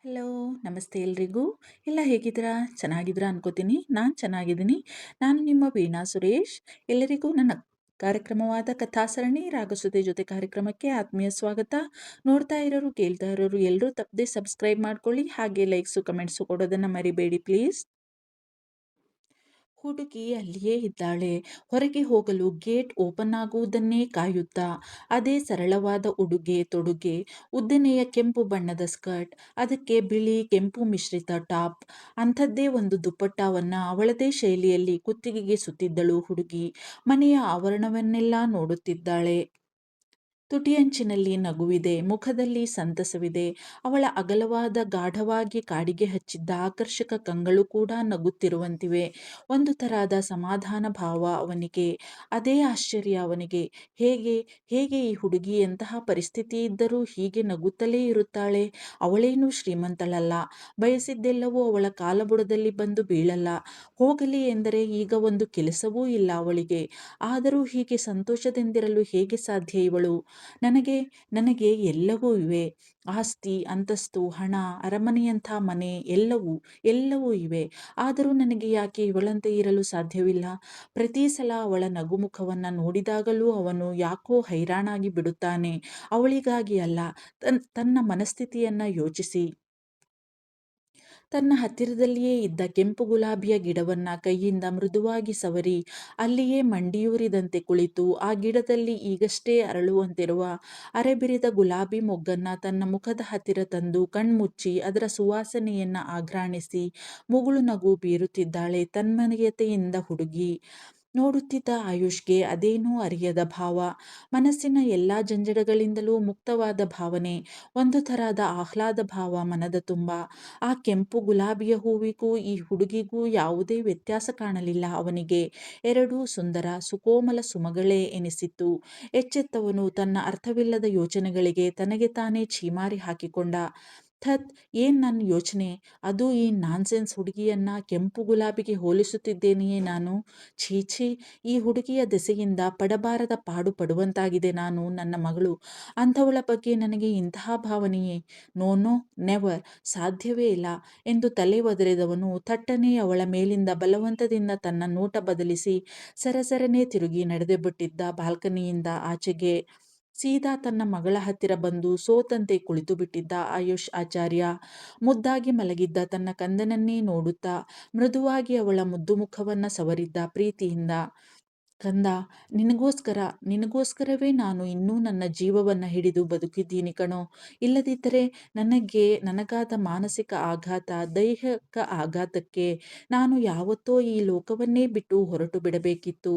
Hello, ನಮಸ್ತೆ ಎಲ್ರಿಗೂ. ಎಲ್ಲ ಹೇಗಿದ್ದೀರಾ? ಚೆನ್ನಾಗಿದ್ದೀರಾ ಅನ್ಕೋತೀನಿ. ನಾನು ಚೆನ್ನಾಗಿದ್ದೀನಿ. ನಾನು ನಿಮ್ಮ ವೀಣಾ ಸುರೇಶ್. ಎಲ್ಲರಿಗೂ ನನ್ನ ಕಾರ್ಯಕ್ರಮವಾದ ಕಥಾಸರಣಿ ರಾಗಸುದೆ ಜೊತೆ ಕಾರ್ಯಕ್ರಮಕ್ಕೆ ಆತ್ಮೀಯ ಸ್ವಾಗತ. ನೋಡ್ತಾ ಇರೋರು, ಕೇಳ್ತಾ ಇರೋರು ಎಲ್ಲರೂ ತಪ್ಪದೆ ಸಬ್ಸ್ಕ್ರೈಬ್ ಮಾಡ್ಕೊಳ್ಳಿ. ಹಾಗೆ ಲೈಕ್ಸು ಕಮೆಂಟ್ಸು ಕೊಡೋದನ್ನು ಮರಿಬೇಡಿ ಪ್ಲೀಸ್. ಹುಡುಗಿ ಅಲ್ಲಿಯೇ ಇದ್ದಾಳೆ. ಹೊರಗೆ ಹೋಗಲು ಗೇಟ್ ಓಪನ್ ಆಗುವುದನ್ನೇ ಕಾಯುತ್ತಾ. ಅದೇ ಸರಳವಾದ ಉಡುಗೆ ತೊಡುಗೆ, ಉದ್ದನೆಯ ಕೆಂಪು ಬಣ್ಣದ ಸ್ಕರ್ಟ್, ಅದಕ್ಕೆ ಬಿಳಿ ಕೆಂಪು ಮಿಶ್ರಿತ ಟಾಪ್. ಅಂಥದ್ದೇ ಒಂದು ದುಪ್ಪಟ್ಟವನ್ನ ಅವಳದೇ ಶೈಲಿಯಲ್ಲಿ ಕುತ್ತಿಗೆಗೆ ಸುತ್ತಿದ್ದಳು ಹುಡುಗಿ. ಮನೆಯ ಆವರಣವನ್ನೆಲ್ಲ ನೋಡುತ್ತಿದ್ದಾಳೆ. ತುಟಿಯಂಚಿನಲ್ಲಿ ನಗುವಿದೆ, ಮುಖದಲ್ಲಿ ಸಂತಸವಿದೆ. ಅವಳ ಅಗಲವಾದ ಗಾಢವಾಗಿ ಕಾಡಿಗೆ ಹಚ್ಚಿದ್ದ ಆಕರ್ಷಕ ಕಂಗಳು ಕೂಡ ನಗುತ್ತಿರುವಂತಿವೆ. ಒಂದು ತರಹದ ಸಮಾಧಾನ ಭಾವ ಅವನಿಗೆ. ಅದೇ ಆಶ್ಚರ್ಯ ಅವನಿಗೆ. ಹೇಗೆ ಹೇಗೆ ಈ ಹುಡುಗಿ ಎಂತಹ ಪರಿಸ್ಥಿತಿ ಇದ್ದರೂ ಹೀಗೆ ನಗುತ್ತಲೇ ಇರುತ್ತಾಳೆ? ಅವಳೇನೂ ಶ್ರೀಮಂತಳಲ್ಲ, ಬಯಸಿದ್ದೆಲ್ಲವೂ ಅವಳ ಕಾಲಬುಡದಲ್ಲಿ ಬಂದು ಬೀಳಲ್ಲ. ಹೋಗಲಿ ಎಂದರೆ ಈಗ ಒಂದು ಕೆಲಸವೂ ಇಲ್ಲ ಅವಳಿಗೆ. ಆದರೂ ಹೀಗೆ ಸಂತೋಷದಿಂದಿರಲು ಹೇಗೆ ಸಾಧ್ಯ ಇವಳು? ನನಗೆ ನನಗೆ ಎಲ್ಲವೂ ಇವೆ. ಆಸ್ತಿ, ಅಂತಸ್ತು, ಹಣ, ಅರಮನೆಯಂಥ ಮನೆ, ಎಲ್ಲವೂ ಎಲ್ಲವೂ ಇವೆ. ಆದರೂ ನನಗೆ ಯಾಕೆ ಇವಳಂತೆ ಇರಲು ಸಾಧ್ಯವಿಲ್ಲ? ಪ್ರತಿ ಸಲ ಅವಳ ನಗುಮುಖವನ್ನು ನೋಡಿದಾಗಲೂ ಅವನು ಯಾಕೋ ಹೈರಾಣಾಗಿ ಬಿಡುತ್ತಾನೆ. ಅವಳಿಗಾಗಿ ಅಲ್ಲ, ತನ್ನ ಮನಸ್ಥಿತಿಯನ್ನು ಯೋಚಿಸಿ. ತನ್ನ ಹತ್ತಿರದಲ್ಲಿಯೇ ಇದ್ದ ಕೆಂಪು ಗುಲಾಬಿಯ ಗಿಡವನ್ನ ಕೈಯಿಂದ ಮೃದುವಾಗಿ ಸವರಿ ಅಲ್ಲಿಯೇ ಮಂಡಿಯೂರಿದಂತೆ ಕುಳಿತು ಆ ಗಿಡದಲ್ಲಿ ಈಗಷ್ಟೇ ಅರಳುವಂತಿರುವ ಅರೆಬಿರಿದ ಗುಲಾಬಿ ಮೊಗ್ಗನ್ನ ತನ್ನ ಮುಖದ ಹತ್ತಿರ ತಂದು ಕಣ್ಮುಚ್ಚಿ ಅದರ ಸುವಾಸನೆಯನ್ನ ಆಘ್ರಾಣಿಸಿ ಮುಗುಳು ನಗು ಬೀರುತ್ತಿದ್ದಾಳೆ ತನ್ಮಯತೆಯಿಂದ ಹುಡುಗಿ. ನೋಡುತ್ತಿದ್ದ ಆಯುಷ್ಗೆ ಅದೇನೂ ಅರಿಯದ ಭಾವ. ಮನಸ್ಸಿನ ಎಲ್ಲ ಜಂಜಡಗಳಿಂದಲೂ ಮುಕ್ತವಾದ ಭಾವನೆ. ಒಂದು ಥರದ ಆಹ್ಲಾದ ಭಾವ ಮನದ ತುಂಬ. ಆ ಕೆಂಪು ಗುಲಾಬಿಯ ಹೂವಿಗೂ ಈ ಹುಡುಗಿಗೂ ಯಾವುದೇ ವ್ಯತ್ಯಾಸ ಕಾಣಲಿಲ್ಲ ಅವನಿಗೆ. ಎರಡೂ ಸುಂದರ ಸುಕೋಮಲ ಸುಮಗಳೇ ಎನಿಸಿತ್ತು. ಎಚ್ಚೆತ್ತವನು ತನ್ನ ಅರ್ಥವಿಲ್ಲದ ಯೋಚನೆಗಳಿಗೆ ತನಗೆ ತಾನೇ ಛೀಮಾರಿ ಹಾಕಿಕೊಂಡ. ಥತ್, ಏನ್ ನನ್ನ ಯೋಚನೆ? ಅದು ಈ ನಾನ್ಸೆನ್ಸ್ ಹುಡುಗಿಯನ್ನ ಕೆಂಪು ಗುಲಾಬಿಗೆ ಹೋಲಿಸುತ್ತಿದ್ದೇನೆಯೇ ನಾನು? ಛೀ, ಈ ಹುಡುಗಿಯ ದೆಸೆಯಿಂದ ಪಡಬಾರದ ಪಾಡು ಪಡುವಂತಾಗಿದೆ ನಾನು, ನನ್ನ ಮಗಳು. ಅಂಥವಳ ಬಗ್ಗೆ ನನಗೆ ಇಂತಹ ಭಾವನೆಯೇ? ನೋ ನೋ, ನೆವರ್, ಸಾಧ್ಯವೇ ಇಲ್ಲ ಎಂದು ತಲೆ ಒದರಿದವನು ಥಟ್ಟನೆ ಅವಳ ಮೇಲಿಂದ ಬಲವಂತದಿಂದ ತನ್ನ ನೋಟ ಬದಲಿಸಿ ಸರಸರನೆ ತಿರುಗಿ ನಡೆದುಬಿಟ್ಟಿದ್ದ ಬಾಲ್ಕನಿಯಿಂದ ಆಚೆಗೆ. ಸೀದಾ ತನ್ನ ಮಗಳ ಹತ್ತಿರ ಬಂದು ಸೋತಂತೆ ಕುಳಿತು ಬಿಟ್ಟಿದ್ದ ಆಯುಷ್ ಆಚಾರ್ಯ. ಮುದ್ದಾಗಿ ಮಲಗಿದ್ದ ತನ್ನ ಕಂದನನ್ನೇ ನೋಡುತ್ತಾ ಮೃದುವಾಗಿ ಅವಳ ಮುದ್ದು ಮುಖವನ್ನ ಸವರಿದ್ದ ಪ್ರೀತಿಯಿಂದ. ಕಂದ, ನಿನಗೋಸ್ಕರವೇ ನಾನು ಇನ್ನೂ ನನ್ನ ಜೀವವನ್ನು ಹಿಡಿದು ಬದುಕಿದ್ದೀನಿ ಕಣೋ. ಇಲ್ಲದಿದ್ದರೆ ನನಗಾದ ಮಾನಸಿಕ ಆಘಾತ, ದೈಹಿಕ ಆಘಾತಕ್ಕೆ ನಾನು ಯಾವತ್ತೋ ಈ ಲೋಕವನ್ನೇ ಬಿಟ್ಟು ಹೊರಟು ಬಿಡಬೇಕಿತ್ತು.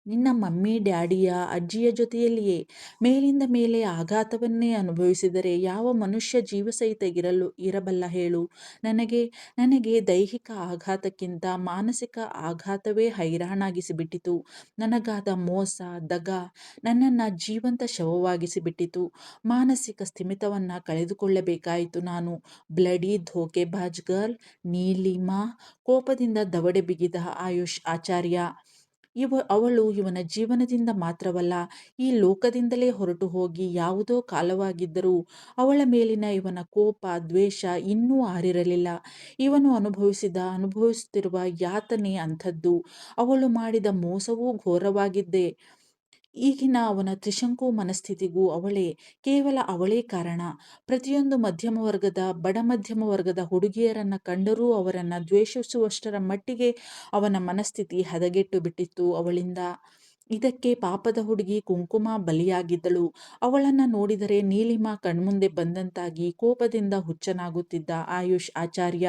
ನಿನ್ನ ಮಮ್ಮಿ ಡ್ಯಾಡಿಯ ಅಜ್ಜಿಯ ಜೊತೆಯಲ್ಲಿಯೇ ಮೇಲಿಂದ ಮೇಲೆ ಆಘಾತವನ್ನೇ ಅನುಭವಿಸಿದರೆ ಯಾವ ಮನುಷ್ಯ ಜೀವಸಹಿತ ಇರಬಲ್ಲ ಹೇಳು? ನನಗೆ ದೈಹಿಕ ಆಘಾತಕ್ಕಿಂತ ಮಾನಸಿಕ ಆಘಾತವೇ ಹೈರಾಣಾಗಿಸಿಬಿಟ್ಟಿತು. ನನಗಾದ ಮೋಸ, ದಗ ನನ್ನನ್ನು ಜೀವಂತ ಶವವಾಗಿಸಿಬಿಟ್ಟಿತು. ಮಾನಸಿಕ ಸ್ಥಿಮಿತವನ್ನು ಕಳೆದುಕೊಳ್ಳಬೇಕಾಯಿತು ನಾನು. ಬ್ಲಡಿ ಧೋಕೆಬಾಜ್ ಗರ್ಲ್, ನೀಲಿಮಾ. ಕೋಪದಿಂದ ದವಡೆ ಬಿಗಿದ ಆಯುಷ್ ಆಚಾರ್ಯ. ಅವಳು ಇವನ ಜೀವನದಿಂದ ಮಾತ್ರವಲ್ಲ, ಈ ಲೋಕದಿಂದಲೇ ಹೊರಟು ಹೋಗಿ ಯಾವುದೋ ಕಾಲವಾಗಿದ್ದರೂ ಅವಳ ಮೇಲಿನ ಇವನ ಕೋಪ, ದ್ವೇಷ ಇನ್ನೂ ಆರಿರಲಿಲ್ಲ. ಇವನು ಅನುಭವಿಸುತ್ತಿರುವ ಯಾತನೆ ಅಂಥದ್ದು. ಅವಳು ಮಾಡಿದ ಮೋಸವೂ ಘೋರವಾಗಿದ್ದೇ. ಈಗಿನ ಅವನ ತ್ರಿಶಂಕು ಮನಸ್ಥಿತಿಗೂ ಕೇವಲ ಅವಳೇ ಕಾರಣ. ಪ್ರತಿಯೊಂದು ಬಡ ಮಧ್ಯಮ ವರ್ಗದ ಹುಡುಗಿಯರನ್ನ ಕಂಡರೂ ಅವರನ್ನ ದ್ವೇಷಿಸುವಷ್ಟರ ಮಟ್ಟಿಗೆ ಅವನ ಮನಸ್ಥಿತಿ ಹದಗೆಟ್ಟು ಬಿಟ್ಟಿತ್ತು ಅವಳಿಂದ. ಇದಕ್ಕೆ ಪಾಪದ ಹುಡುಗಿ ಕುಂಕುಮ ಬಲಿಯಾಗಿದ್ದಳು. ಅವಳನ್ನು ನೋಡಿದರೆ ನೀಲಿಮಾ ಕಣ್ಮುಂದೆ ಬಂದಂತಾಗಿ ಕೋಪದಿಂದ ಹುಚ್ಚನಾಗುತ್ತಿದ್ದ ಆಯುಷ್ ಆಚಾರ್ಯ.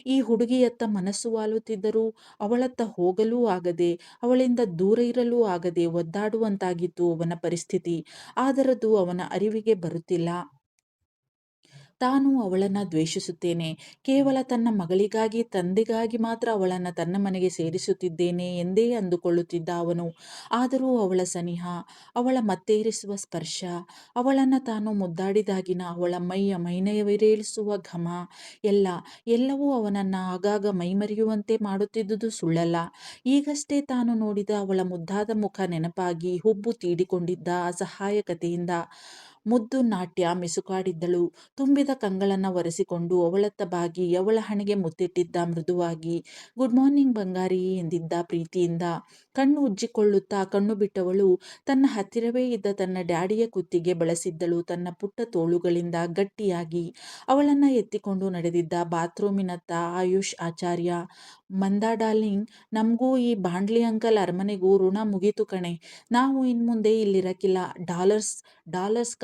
ಈ ಹುಡುಗಿಯತ್ತ ಮನಸ್ಸು ವಾಲುತ್ತಿದ್ದರೂ ಅವಳತ್ತ ಹೋಗಲೂ ಆಗದೆ, ಅವಳಿಂದ ದೂರ ಇರಲೂ ಆಗದೆ ಒದ್ದಾಡುವಂತಾಗಿತ್ತು ಅವನ ಪರಿಸ್ಥಿತಿ. ಆದರದು ಅವನ ಅರಿವಿಗೆ ಬರುತ್ತಿಲ್ಲ. ತಾನು ಅವಳನ್ನು ದ್ವೇಷಿಸುತ್ತೇನೆ, ಕೇವಲ ತನ್ನ ಮಗಳಿಗಾಗಿ, ತಂದೆಗಾಗಿ ಮಾತ್ರ ಅವಳನ್ನು ತನ್ನ ಮನೆಗೆ ಸೇರಿಸುತ್ತಿದ್ದೇನೆ ಎಂದೇ ಅಂದುಕೊಳ್ಳುತ್ತಿದ್ದ ಅವನು. ಆದರೂ ಅವಳ ಸನಿಹ, ಅವಳ ಮತ್ತೇರಿಸುವ ಸ್ಪರ್ಶ, ಅವಳನ್ನು ತಾನು ಮುದ್ದಾಡಿದಾಗಿನ ಅವಳ ಮೈನವಿರೇಳಿಸುವ ಘಮ ಎಲ್ಲವೂ ಅವನನ್ನು ಆಗಾಗ ಮೈಮರೆಯುವಂತೆ ಮಾಡುತ್ತಿದ್ದುದು ಸುಳ್ಳಲ್ಲ. ಈಗಷ್ಟೇ ತಾನು ನೋಡಿದ ಅವಳ ಮುದ್ದಾದ ಮುಖ ನೆನಪಾಗಿ ಹುಬ್ಬು ತೀಡಿಕೊಂಡಿದ್ದ ಅಸಹಾಯಕತೆಯಿಂದ. ಮುದ್ದು ನಾಟ್ಯ ಮಿಸುಕಾಡಿದ್ದಳು. ತುಂಬಿದ ಕಂಗಳನ್ನ ಒರೆಸಿಕೊಂಡು ಅವಳತ್ತ ಬಾಗಿ ಅವಳ ಹಣೆಗೆ ಮುತ್ತಿಟ್ಟಿದ್ದ ಮೃದುವಾಗಿ. ಗುಡ್ ಮಾರ್ನಿಂಗ್ ಬಂಗಾರಿ ಎಂದಿದ್ದ ಪ್ರೀತಿಯಿಂದ. ಕಣ್ಣು ಉಜ್ಜಿಕೊಳ್ಳುತ್ತಾ ಕಣ್ಣು ಬಿಟ್ಟವಳು ತನ್ನ ಹತ್ತಿರವೇ ಇದ್ದ ತನ್ನ ಡ್ಯಾಡಿಯ ಕುತ್ತಿಗೆ ಬಳಸಿದ್ದಳು ತನ್ನ ಪುಟ್ಟ ತೋಳುಗಳಿಂದ ಗಟ್ಟಿಯಾಗಿ. ಅವಳನ್ನ ಎತ್ತಿಕೊಂಡು ನಡೆದಿದ್ದ ಬಾತ್ರೂಮಿನತ್ತ ಆಯುಷ್ ಆಚಾರ್ಯ. ಮಂದಾ ಡಾರ್ಲಿಂಗ್, ನಮಗೂ ಈ ಬಾಂಡ್ಲಿ ಅಂಕಲ್ ಅರಮನೆಗೂ ಋಣ ಮುಗೀತು ಕಣೆ. ನಾವು ಇನ್ಮುಂದೆ ಇಲ್ಲಿರಕ್ಕಿಲ್ಲ. ಡಾಲರ್ಸ್ ಡಾಲರ್ಸ್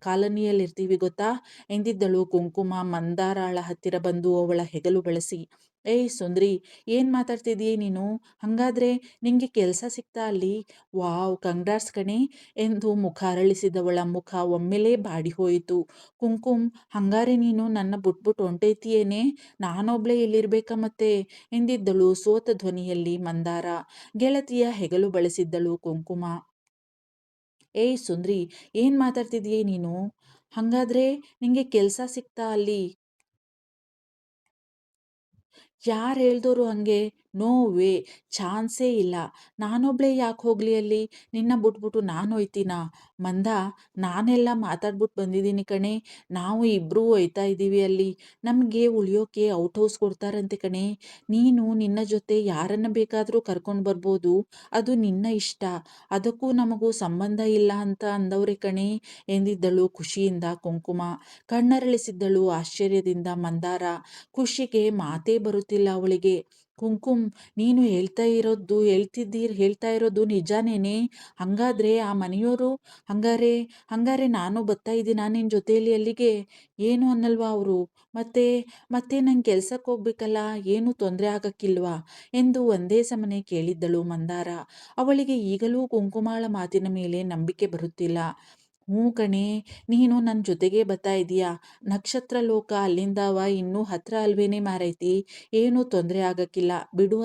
ಕಾಲನಿಯಲ್ಲಿರ್ತೀವಿ ಗೊತ್ತಾ ಎಂದಿದ್ದಳು ಕುಂಕುಮ ಮಂದಾರಾಳ ಹತ್ತಿರ ಬಂದು ಅವಳ ಹೆಗಲು ಬಳಸಿ. ಏಯ್ ಸುಂದ್ರಿ, ಏನ್ ಮಾತಾಡ್ತಿದೀಯ ನೀನು? ಹಂಗಾದ್ರೆ ನಿಂಗೆ ಕೆಲಸ ಸಿಕ್ತಾ ಅಲ್ಲಿ? ವಾವ್, ಕಂಗ್ರಾಟ್ಸ್ ಕಣೆ ಎಂದು ಮುಖ ಅರಳಿಸಿದವಳ ಮುಖ ಒಮ್ಮೆಲೇ ಬಾಡಿ ಹೋಯಿತು. ಕುಂಕುಮ್, ಹಂಗಾರೆ ನೀನು ನನ್ನ ಬಿಟ್ಬಿಟ್ಟು ಹೊಂಟೈತಿಯೇನೆ? ನಾನೊಬ್ಳೇ ಇಲ್ಲಿರ್ಬೇಕಾ ಮತ್ತೆ ಎಂದಿದ್ದಳು ಸೋತ ಧ್ವನಿಯಲ್ಲಿ ಮಂದಾರ. ಗೆಳತಿಯ ಹೆಗಲು ಬಳಸಿದ್ದಳು ಕುಂಕುಮ. ಏಯ್ ಸುಂದ್ರಿ, ಏನ್ ಮಾತಾಡ್ತಿದೀಯ ನೀನು? ಹಂಗಾದ್ರೆ ನಿಂಗೆ ಕೆಲ್ಸ ಸಿಕ್ತಾ ಅಲ್ಲಿ? ಯಾರು ಹೇಳ್ದೋರು ಹಂಗೆ? ನೋ ವೇ, ಚಾನ್ಸೇ ಇಲ್ಲ. ನಾನೊಬ್ಳೇ ಯಾಕೆ ಹೋಗ್ಲಿ ಅಲ್ಲಿ? ನಿನ್ನ ಬಿಟ್ಬಿಟ್ಟು ನಾನು ಹೋಯ್ತೀನಾ? ಮಂದ, ನಾನೆಲ್ಲ ಮಾತಾಡ್ಬಿಟ್ಟು ಬಂದಿದ್ದೀನಿ ಕಣೆ. ನಾವು ಇಬ್ಬರೂ ಹೋಯ್ತಾ ಇದ್ದೀವಿ ಅಲ್ಲಿ. ನಮಗೆ ಉಳಿಯೋಕೆ ಔಟ್ ಹೌಸ್ ಕೊಡ್ತಾರಂತೆ ಕಣೆ. ನೀನು ನಿನ್ನ ಜೊತೆ ಯಾರನ್ನ ಬೇಕಾದರೂ ಕರ್ಕೊಂಡು ಬರ್ಬೋದು, ಅದು ನಿನ್ನ ಇಷ್ಟ. ಅದಕ್ಕೂ ನಮಗೂ ಸಂಬಂಧ ಇಲ್ಲ ಅಂತ ಅಂದವ್ರೆ ಕಣೆ ಎಂದಿದ್ದಳು ಖುಷಿಯಿಂದ ಕುಂಕುಮ. ಕಣ್ಣರಳಿಸಿದ್ದಳು ಆಶ್ಚರ್ಯದಿಂದ ಮಂದಾರ. ಖುಷಿಗೆ ಮಾತೇ ಬರುತ್ತಿಲ್ಲ ಅವಳಿಗೆ. ಕುಂಕುಮ್, ನೀನು ಹೇಳ್ತಾ ಇರೋದು ನಿಜಾನೇನೆ? ಹಂಗಾದ್ರೆ ಆ ಮನೆಯೋರು? ಹಂಗಾರೆ ಹಂಗಾರೆ ನಾನು ಬರ್ತಾ ಇದ್ದೀನಾ ನಿನ್ನ ಜೊತೆಯಲ್ಲಿ ಅಲ್ಲಿಗೆ? ಏನು ಅನ್ನಲ್ವಾ ಅವರು? ಮತ್ತೆ ಮತ್ತೆ ನಂಗೆ ಕೆಲ್ಸಕ್ಕೆ ಹೋಗ್ಬೇಕಲ್ಲ, ಏನು ತೊಂದರೆ ಆಗಕ್ಕಿಲ್ವಾ ಎಂದು ಒಂದೇ ಸಮನೆ ಕೇಳಿದ್ದಳು ಮಂದಾರ. ಅವಳಿಗೆ ಈಗಲೂ ಕುಂಕುಮಾಳ ಮಾತಿನ ಮೇಲೆ ನಂಬಿಕೆ ಬರುತ್ತಿಲ್ಲ. ಹ್ಞೂ ಕಣೆ, ನೀನು ನನ್ನ ಜೊತೆಗೆ ಬರ್ತಾ ಇದೀಯಾ? ನಕ್ಷತ್ರ ಲೋಕ ಅಲ್ಲಿಂದವ ಇನ್ನೂ ಹತ್ರ ಅಲ್ವೇನೆ ಮಾರೈತಿ. ಏನೂ ತೊಂದರೆ ಆಗಕ್ಕಿಲ್ಲ ಬಿಡು.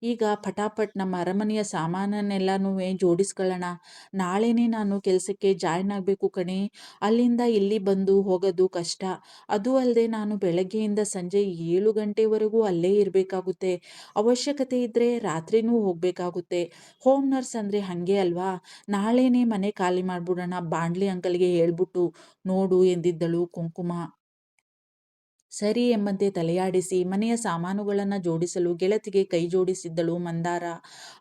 ಈಗ ಪಟಾಪಟ್ ನಮ್ಮ ಅರಮನೆಯ ಸಾಮಾನನ್ನೆಲ್ಲನೂ ಜೋಡಿಸ್ಕೊಳ್ಳೋಣ. ನಾಳೆನೇ ನಾನು ಕೆಲಸಕ್ಕೆ ಜಾಯ್ನ್ ಆಗಬೇಕು ಕಣೆ. ಅಲ್ಲಿಂದ ಇಲ್ಲಿ ಬಂದು ಹೋಗೋದು ಕಷ್ಟ. ಅದೂ ಅಲ್ಲದೆ ನಾನು ಬೆಳಗ್ಗೆಯಿಂದ ಸಂಜೆ 7 ಗಂಟೆವರೆಗೂ ಅಲ್ಲೇ ಇರಬೇಕಾಗುತ್ತೆ. ಅವಶ್ಯಕತೆ ಇದ್ದರೆ ರಾತ್ರಿನೂ ಹೋಗಬೇಕಾಗುತ್ತೆ. ಹೋಮ್ ನರ್ಸ್ ಅಂದರೆ ಹಾಗೆ ಅಲ್ವಾ? ನಾಳೆನೇ ಮನೆ ಖಾಲಿ ಮಾಡಿಬಿಡೋಣ ಬಾಂಡ್ಲಿ ಅಂಕಲ್ಗೆ ಹೇಳ್ಬಿಟ್ಟು ನೋಡು ಎಂದಿದ್ದಳು ಕುಂಕುಮ. ಸರಿ ಎಂಬಂತೆ ತಲೆಯಾಡಿಸಿ ಮನೆಯ ಸಾಮಾನುಗಳನ್ನು ಜೋಡಿಸಲು ಗೆಳತಿಗೆ ಕೈ ಜೋಡಿಸಿದ್ದಳು ಮಂದಾರ.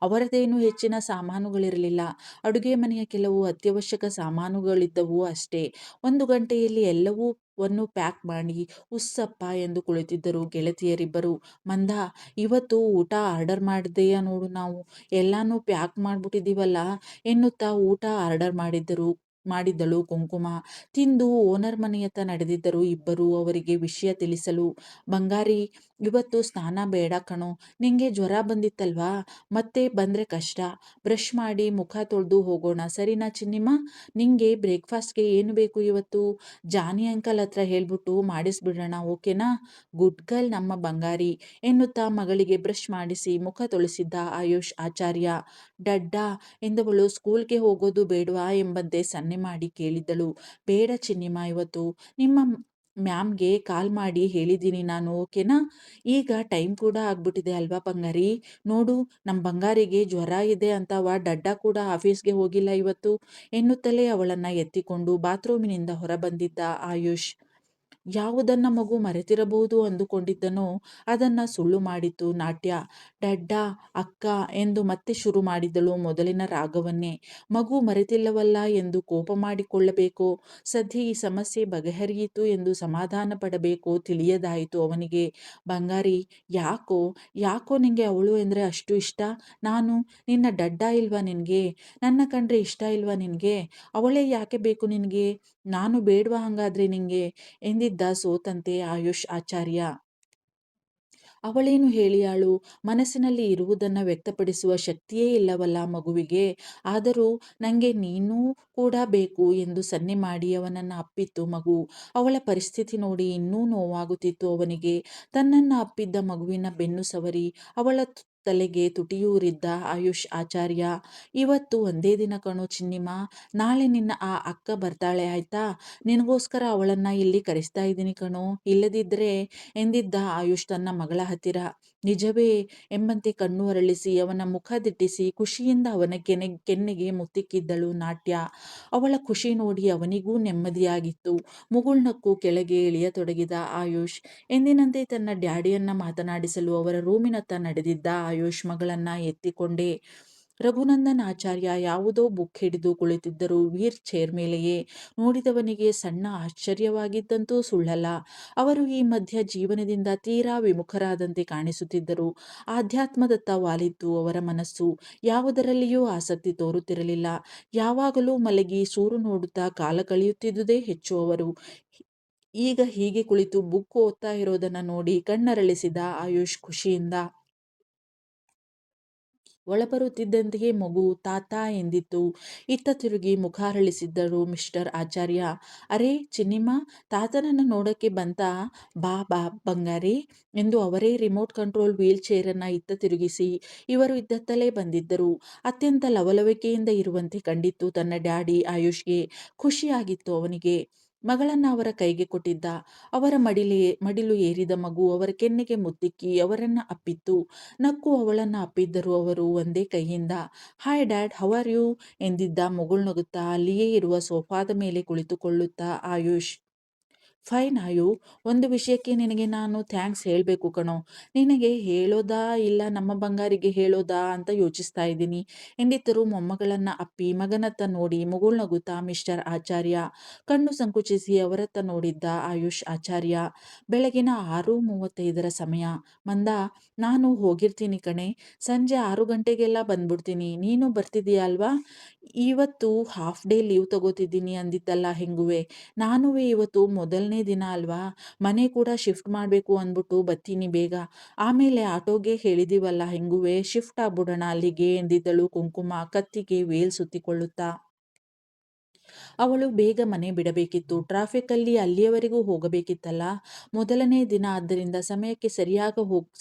ಅವರದೇನು ಹೆಚ್ಚಿನ ಸಾಮಾನುಗಳಿರಲಿಲ್ಲ. ಅಡುಗೆ ಮನೆಯ ಕೆಲವು ಅತ್ಯವಶ್ಯಕ ಸಾಮಾನುಗಳಿದ್ದವು ಅಷ್ಟೇ. 1 ಗಂಟೆಯಲ್ಲಿ ಎಲ್ಲವನ್ನೂ ಪ್ಯಾಕ್ ಮಾಡಿ ಉಸ್ಸಪ್ಪ ಎಂದು ಕುಳಿತಿದ್ದರು ಗೆಳತಿಯರಿಬ್ಬರು. ಮಂದ, ಇವತ್ತು ಊಟ ಆರ್ಡರ್ ಮಾಡಿದೆಯಾ ನೋಡು ನಾವು. ಎಲ್ಲಾನು ಪ್ಯಾಕ್ ಮಾಡ್ಬಿಟ್ಟಿದ್ದೀವಲ್ಲ ಎನ್ನುತ್ತಾ ಊಟ ಆರ್ಡರ್ ಮಾಡಿದ್ದಳು ಕುಂಕುಮ. ತಿಂದು ಓನರ್ ಮನೆಯತ್ತ ನಡೆದಿದ್ದರು ಇಬ್ಬರು ಅವರಿಗೆ ವಿಷಯ ತಿಳಿಸಲು. ಬಂಗಾರಿ, ಇವತ್ತು ಸ್ನಾನ ಬೇಡ ಕಣೋ. ನಿಂಗೆ ಜ್ವರ ಬಂದಿತ್ತಲ್ವಾ? ಮತ್ತೆ ಬಂದರೆ ಕಷ್ಟ. ಬ್ರಷ್ ಮಾಡಿ ಮುಖ ತೊಳೆದು ಹೋಗೋಣ, ಸರಿನಾ ಚಿನ್ನಿಮ್ಮ? ನಿಂಗೆ ಬ್ರೇಕ್ಫಾಸ್ಟ್ಗೆ ಏನು ಬೇಕು ಇವತ್ತು? ಜಾನಿ ಅಂಕಲ್ ಹತ್ರ ಹೇಳ್ಬಿಟ್ಟು ಮಾಡಿಸ್ಬಿಡೋಣ, ಓಕೆನಾ? ಗುಡ್ ಗರ್ಲ್ ನಮ್ಮ ಬಂಗಾರಿ ಎನ್ನುತ್ತಾ ಮಗಳಿಗೆ ಬ್ರಷ್ ಮಾಡಿಸಿ ಮುಖ ತೊಳೆಸಿದ್ದ ಆಯುಷ್ ಆಚಾರ್ಯ. ಡಡ್ಡಾ ಎಂದವಳು ಸ್ಕೂಲ್ಗೆ ಹೋಗೋದು ಬೇಡವಾ ಎಂಬಂತೆ ಸನ್ನೆ ಮಾಡಿ ಕೇಳಿದ್ದಳು. ಬೇಡ ಚಿನ್ನಿಮ್ಮ, ಇವತ್ತು ನಿಮ್ಮ ಮ್ಯಾಮ್ಗೆ ಕಾಲ್ ಮಾಡಿ ಹೇಳಿದ್ದೀನಿ ನಾನು, ಓಕೆನಾ? ಈಗ ಟೈಮ್ ಕೂಡ ಆಗ್ಬಿಟ್ಟಿದೆ ಅಲ್ವಾ ಬಂಗಾರಿ? ನೋಡು, ನಮ್ಮ ಬಂಗಾರಿಗೆ ಜ್ವರ ಇದೆ ಅಂತವ ಡಡ್ಡ ಕೂಡ ಆಫೀಸ್ಗೆ ಹೋಗಿಲ್ಲ ಇವತ್ತು ಎನ್ನುತ್ತಲೇ ಅವಳನ್ನು ಎತ್ತಿಕೊಂಡು ಬಾತ್ರೂಮಿನಿಂದ ಹೊರಬಂದಿದ್ದ ಆಯುಷ್. ಯಾವುದನ್ನ ಮಗು ಮರೆತಿರಬಹುದು ಅಂದುಕೊಂಡಿದ್ದನೋ ಅದನ್ನು ಸುಳ್ಳು ಮಾಡಿತು ನಾಟ್ಯ. ಡಡ್ಡ, ಅಕ್ಕ ಎಂದು ಮತ್ತೆ ಶುರು ಮಾಡಿದಳು ಮೊದಲಿನ ರಾಗವನ್ನೇ. ಮಗು ಮರೆತಿಲ್ಲವಲ್ಲ ಎಂದು ಕೋಪ ಮಾಡಿಕೊಳ್ಳಬೇಕೋ, ಸದ್ಯ ಈ ಸಮಸ್ಯೆ ಬಗೆಹರಿಯಿತು ಎಂದು ಸಮಾಧಾನ ಪಡಬೇಕೋ ತಿಳಿಯದಾಯಿತು ಅವನಿಗೆ. ಬಂಗಾರಿ, ಯಾಕೋ ಯಾಕೋ ನಿಂಗೆ ಅವಳು ಎಂದರೆ ಅಷ್ಟು ಇಷ್ಟ? ನಾನು ನಿನ್ನ ಡಡ್ಡ ಇಲ್ವಾ ನಿನಗೆ? ನನ್ನ ಕಂಡ್ರೆ ಇಷ್ಟ ಇಲ್ವಾ ನಿನಗೆ? ಅವಳೇ ಯಾಕೆ ಬೇಕು ನಿನಗೆ? ನಾನು ಬೇಡವಾ ಹಂಗಾದ್ರೆ ನಿಂಗೆ ಎಂದಿದ್ದ ಸೋತಂತೆ ಆಯುಷ್ ಆಚಾರ್ಯ. ಅವಳೇನು ಹೇಳಿಯಾಳು? ಮನಸ್ಸಿನಲ್ಲಿ ಇರುವುದನ್ನು ವ್ಯಕ್ತಪಡಿಸುವ ಶಕ್ತಿಯೇ ಇಲ್ಲವಲ್ಲ ಮಗುವಿಗೆ. ಆದರೂ ನನಗೆ ನೀನೂ ಕೂಡ ಬೇಕು ಎಂದು ಸನ್ನೆ ಮಾಡಿ ಅವನನ್ನು ಅಪ್ಪಿತ್ತು ಮಗು. ಅವಳ ಪರಿಸ್ಥಿತಿ ನೋಡಿ ಇನ್ನೂ ನೋವಾಗುತ್ತಿತ್ತು ಅವನಿಗೆ. ತನ್ನನ್ನು ಅಪ್ಪಿದ್ದ ಮಗುವಿನ ಬೆನ್ನು ಸವರಿ ಅವಳ ತಲೆಗೆ ತುಟಿಯೂರಿದ್ದ ಆಯುಷ್ ಆಚಾರ್ಯ. ಇವತ್ತು ಒಂದೇ ದಿನ ಕಣೋ ಚಿನ್ನಿಮಾ, ನಾಳೆ ನಿನ್ನ ಆ ಅಕ್ಕ ಬರ್ತಾಳೆ ಆಯ್ತಾ, ನಿನಗೋಸ್ಕರ ಅವಳನ್ನ ಇಲ್ಲಿ ಕರೆಸ್ತಾ ಇದ್ದೀನಿ ಕಣೋ, ಇಲ್ಲದಿದ್ದರೆ ಎಂದಿದ್ದ ಆಯುಷ್ ತನ್ನ ಮಗಳ ಹತ್ತಿರ. ನಿಜವೇ ಎಂಬಂತೆ ಕಣ್ಣು ಅರಳಿಸಿ ಅವನ ಮುಖ ದಿಟ್ಟಿಸಿ ಖುಷಿಯಿಂದ ಅವನ ಕೆನ್ನೆಗೆ ಮುತ್ತಿಕ್ಕಿದ್ದಳು ನಾಟ್ಯ. ಅವಳ ಖುಷಿ ನೋಡಿ ಅವನಿಗೂ ನೆಮ್ಮದಿಯಾಗಿತ್ತು. ಮುಗುಳ್ನಕ್ಕು ಕೆಳಗೆ ಇಳಿಯತೊಡಗಿದ ಆಯುಷ್. ಎಂದಿನಂತೆ ತನ್ನ ಡ್ಯಾಡಿಯನ್ನ ಮಾತನಾಡಿಸಲು ಅವರ ರೂಮಿನತ್ತ ನಡೆದಿದ್ದ ಆಯುಷ್ ಮಗಳನ್ನ ಎತ್ತಿಕೊಂಡೇ. ರಘುನಂದನ್ ಆಚಾರ್ಯ ಯಾವುದೋ ಬುಕ್ ಹಿಡಿದು ಕುಳಿತಿದ್ದರು ವೀರ್ ಚೇರ್ ಮೇಲೆಯೇ. ನೋಡಿದವನಿಗೆ ಸಣ್ಣ ಆಶ್ಚರ್ಯವಾಗಿದ್ದಂತೂ ಸುಳ್ಳಲ್ಲ. ಅವರು ಈ ಮಧ್ಯ ಜೀವನದಿಂದ ತೀರಾ ವಿಮುಖರಾದಂತೆ ಕಾಣಿಸುತ್ತಿದ್ದರು. ಆಧ್ಯಾತ್ಮದತ್ತ ವಾಲಿದ್ದು ಅವರ ಮನಸ್ಸು. ಯಾವುದರಲ್ಲಿಯೂ ಆಸಕ್ತಿ ತೋರುತ್ತಿರಲಿಲ್ಲ. ಯಾವಾಗಲೂ ಮಲಗಿ ಸೂರು ನೋಡುತ್ತಾ ಕಾಲ ಕಳೆಯುತ್ತಿದ್ದುದೇ ಹೆಚ್ಚು ಅವರು. ಈಗ ಹೀಗೆ ಕುಳಿತು ಬುಕ್ ಓದ್ತಾ ಇರೋದನ್ನ ನೋಡಿ ಕಣ್ಣರಳಿಸಿದ ಆಯುಷ್ ಖುಷಿಯಿಂದ. ಒಳಬರುತ್ತಿದ್ದಂತೆಯೇ ಮಗು ತಾತ ಎಂದಿತ್ತು. ಇತ್ತ ತಿರುಗಿ ಮುಖ ಅರಳಿಸಿದ್ದರು ಮಿಸ್ಟರ್ ಆಚಾರ್ಯ. ಅರೆ ಚಿನ್ನಿಮ್ಮ, ತಾತನನ್ನು ನೋಡಕ್ಕೆ ಬಂತಾ? ಬಾ ಬಾ ಬಂಗಾರಿ ಎಂದು ಅವರೇ ರಿಮೋಟ್ ಕಂಟ್ರೋಲ್ ವೀಲ್ ಚೇರನ್ನ ಇತ್ತ ತಿರುಗಿಸಿ ಇವರು ಇದ್ದತ್ತಲೇ ಬಂದಿದ್ದರು. ಅತ್ಯಂತ ಲವಲವಿಕೆಯಿಂದ ಇರುವಂತೆ ಕಂಡಿತ್ತು ತನ್ನ ಡ್ಯಾಡಿ ಆಯುಷ್ಗೆ. ಖುಷಿಯಾಗಿತ್ತು ಅವನಿಗೆ. ಮಗಳನ್ನ ಅವರ ಕೈಗೆ ಕೊಟ್ಟಿದ್ದ. ಅವರ ಮಡಿಲು ಏರಿದ ಮಗು ಅವರ ಕೆನ್ನೆಗೆ ಮುತ್ತಿಕ್ಕಿ ಅವರನ್ನ ಅಪ್ಪಿತ್ತು. ನಕ್ಕು ಅವಳನ್ನ ಅಪ್ಪಿದ್ದರು ಅವರು ಒಂದೇ ಕೈಯಿಂದ. Hi dad, how are you ಎಂದಿದ್ದ ಮುಗುಳ್ನಗುತ್ತಾ ಅಲ್ಲಿಯೇ ಇರುವ ಸೋಫಾದ ಮೇಲೆ ಕುಳಿತುಕೊಳ್ಳುತ್ತಾ ಆಯುಷ್. ಫೈನ್ ಆಯು, ಒಂದು ವಿಷಯಕ್ಕೆ ನಿನಗೆ ನಾನು ಥ್ಯಾಂಕ್ಸ್ ಹೇಳಬೇಕು ಕಣೋ. ನಿನಗೆ ಹೇಳೋದಾ ಇಲ್ಲ ನಮ್ಮ ಬಂಗಾರಿಗೆ ಹೇಳೋದಾ ಅಂತ ಯೋಚಿಸ್ತಾ ಇದ್ದೀನಿ ಎಂದಿದ್ದರು ಮೊಮ್ಮಗಳನ್ನ ಅಪ್ಪಿ ಮಗನತ್ತ ನೋಡಿ ಮುಗುಳ್ನಗುತ್ತಾ ಮಿಸ್ಟರ್ ಆಚಾರ್ಯ. ಕಣ್ಣು ಸಂಕುಚಿಸಿ ಅವರತ್ತ ನೋಡಿದ್ದ ಆಯುಷ್ ಆಚಾರ್ಯ. ಬೆಳಗಿನ 6:35 ಸಮಯ. ಮಂದ, ನಾನು ಹೋಗಿರ್ತೀನಿ ಕಣೆ, ಸಂಜೆ 6 ಗಂಟೆಗೆಲ್ಲ ಬಂದ್ಬಿಡ್ತೀನಿ. ನೀನು ಬರ್ತಿದೀಯ ಅಲ್ವಾ? ಇವತ್ತು ಹಾಫ್ ಡೇ ಲೀವ್ ತಗೋತಿದ್ದೀನಿ ಅಂದಿದ್ದಲ್ಲ ಹೆಂಗುವೆ. ನಾನುವೇ ಇವತ್ತು ಮೊದಲನೇ ದಿನ ಅಲ್ವಾ, ಮನೆ ಕೂಡ ಶಿಫ್ಟ್ ಮಾಡಬೇಕು ಅಂದ್ಬಿಟ್ಟು ಬತ್ತೀನಿ ಬೇಗ. ಆಮೇಲೆ ಆಟೋಗೆ ಹೇಳಿದೀವಲ್ಲ ಹೆಂಗುವೆ, ಶಿಫ್ಟ್ ಆಗ್ಬಿಡೋಣ ಅಲ್ಲಿಗೆ ಎಂದಿದ್ದಳು ಕುಂಕುಮ ಕತ್ತಿಗೆ ವೇಲ್ ಸುತ್ತಿಕೊಳ್ಳುತ್ತಾ. ಅವಳು ಬೇಗ ಮನೆ ಬಿಡಬೇಕಿತ್ತು. ಟ್ರಾಫಿಕ್ಕಲ್ಲಿ ಅಲ್ಲಿಯವರೆಗೂ ಹೋಗಬೇಕಿತ್ತಲ್ಲ. ಮೊದಲನೇ ದಿನ ಆದ್ದರಿಂದ ಸಮಯಕ್ಕೆ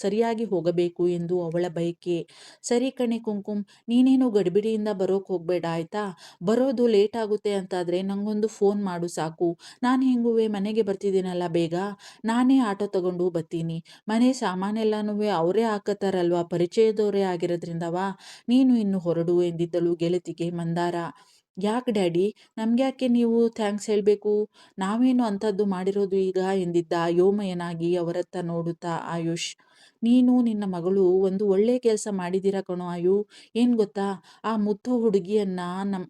ಸರಿಯಾಗಿ ಹೋಗಬೇಕು ಎಂದು ಅವಳ ಬಯಕೆ. ಸರಿ ಕಣೆ ಕುಂಕುಮ್, ನೀನೇನು ಗಡಿಬಿಡಿಯಿಂದ ಬರೋಕ್ ಹೋಗ್ಬೇಡ ಆಯ್ತಾ. ಬರೋದು ಲೇಟ್ ಆಗುತ್ತೆ ಅಂತಾದರೆ ನಂಗೊಂದು ಫೋನ್ ಮಾಡು ಸಾಕು. ನಾನು ಹೆಂಗುವೆ ಮನೆಗೆ ಬರ್ತಿದ್ದೀನಲ್ಲ ಬೇಗ. ನಾನೇ ಆಟೋ ತಗೊಂಡು ಬರ್ತೀನಿ. ಮನೆ ಸಾಮಾನೆಲ್ಲನೂ ಅವರೇ ಹಾಕತ್ತಾರಲ್ವಾ, ಪರಿಚಯದವರೇ ಆಗಿರೋದ್ರಿಂದವಾ. ನೀನು ಇನ್ನು ಹೊರಡು ಎಂದಿದ್ದಳು ಗೆಳತಿಗೆ ಮಂದಾರ. ಯಾಕೆ ಡ್ಯಾಡಿ, ನಮ್ಗ್ಯಾಕೆ ನೀವು ಥ್ಯಾಂಕ್ಸ್ ಹೇಳಬೇಕು? ನಾವೇನು ಅಂಥದ್ದು ಮಾಡಿರೋದು ಈಗ ಎಂದಿದ್ದ ಅಯೋಮಯನಾಗಿ ಅವರತ್ತ ನೋಡುತ್ತಾ ಆಯುಷ್. ನೀನು ನಿನ್ನ ಮಗಳು ಒಂದು ಒಳ್ಳೆ ಕೆಲಸ ಮಾಡಿದ್ದೀರ ಕಣೋ ಆಯು. ಏನು ಗೊತ್ತಾ, ಆ ಮುದ್ದು ಹುಡುಗಿಯನ್ನ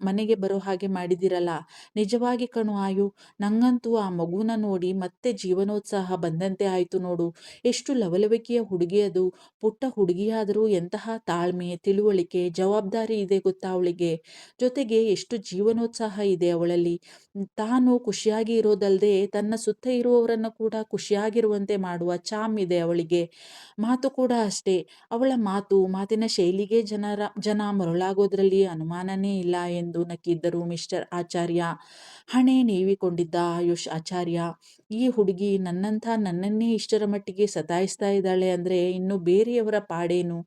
ಮನೆಗೆ ಬರೋ ಹಾಗೆ ಮಾಡಿದಿರಲ್ಲ. ನಿಜವಾಗಿ ಕಣೋ ಆಯು, ನಂಗಂತೂ ಆ ಮಗುನ ನೋಡಿ ಮತ್ತೆ ಜೀವನೋತ್ಸಾಹ ಬಂದಂತೆ ಆಯಿತು ನೋಡು. ಎಷ್ಟು ಲವಲವಿಕೆಯ ಹುಡುಗಿ ಅದು. ಪುಟ್ಟ ಹುಡುಗಿಯಾದರೂ ಎಂತಹ ತಾಳ್ಮೆ, ತಿಳುವಳಿಕೆ, ಜವಾಬ್ದಾರಿ ಇದೆ ಗೊತ್ತಾ ಅವಳಿಗೆ. ಜೊತೆಗೆ ಎಷ್ಟು ಜೀವನೋತ್ಸಾಹ ಇದೆ ಅವಳಲ್ಲಿ. ತಾನು ಖುಷಿಯಾಗಿ ಇರೋದಲ್ಲದೆ ತನ್ನ ಸುತ್ತ ಇರುವವರನ್ನು ಕೂಡ ಖುಷಿಯಾಗಿರುವಂತೆ ಮಾಡುವ ಚಾಮ್ ಇದೆ ಅವಳಿಗೆ. ಮಾತು ಕೂಡ ಅಷ್ಟೇ. ಅವಳ ಮಾತಿನ ಶೈಲಿಗೆ ಜನ ಮರುಳಾಗೋದ್ರಲ್ಲಿ ಅನುಮಾನನೇ ಇಲ್ಲ ಎಂದು ನಕ್ಕಿದ್ದರು ಮಿಸ್ಟರ್ ಆಚಾರ್ಯ. ಹಣೆ ನೀವಿಕೊಂಡಿದ್ದ ಆಯುಷ್ ಆಚಾರ್ಯ. ಈ ಹುಡುಗಿ ನನ್ನನ್ನೇ ಇಷ್ಟರ ಮಟ್ಟಿಗೆ ಸತಾಯಿಸ್ತಾ ಇದ್ದಾಳೆ ಅಂದರೆ ಇನ್ನು ಬೇರೆಯವರ ಪಾಡೇನು.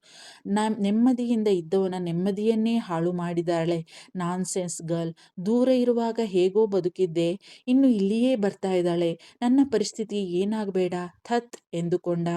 ನೆಮ್ಮದಿಯಿಂದ ಇದ್ದವನ ನೆಮ್ಮದಿಯನ್ನೇ ಹಾಳು ಮಾಡಿದಾಳೆ. Nonsense girl. ದೂರ ಇರುವಾಗ ಹೇಗೋ ಬದುಕಿದ್ದೆ, ಇನ್ನು ಇಲ್ಲಿಯೇ ಬರ್ತಾ ಇದ್ದಾಳೆ. ನನ್ನ ಪರಿಸ್ಥಿತಿ ಏನಾಗಬೇಡ ಥತ್ ಎಂದುಕೊಂಡ.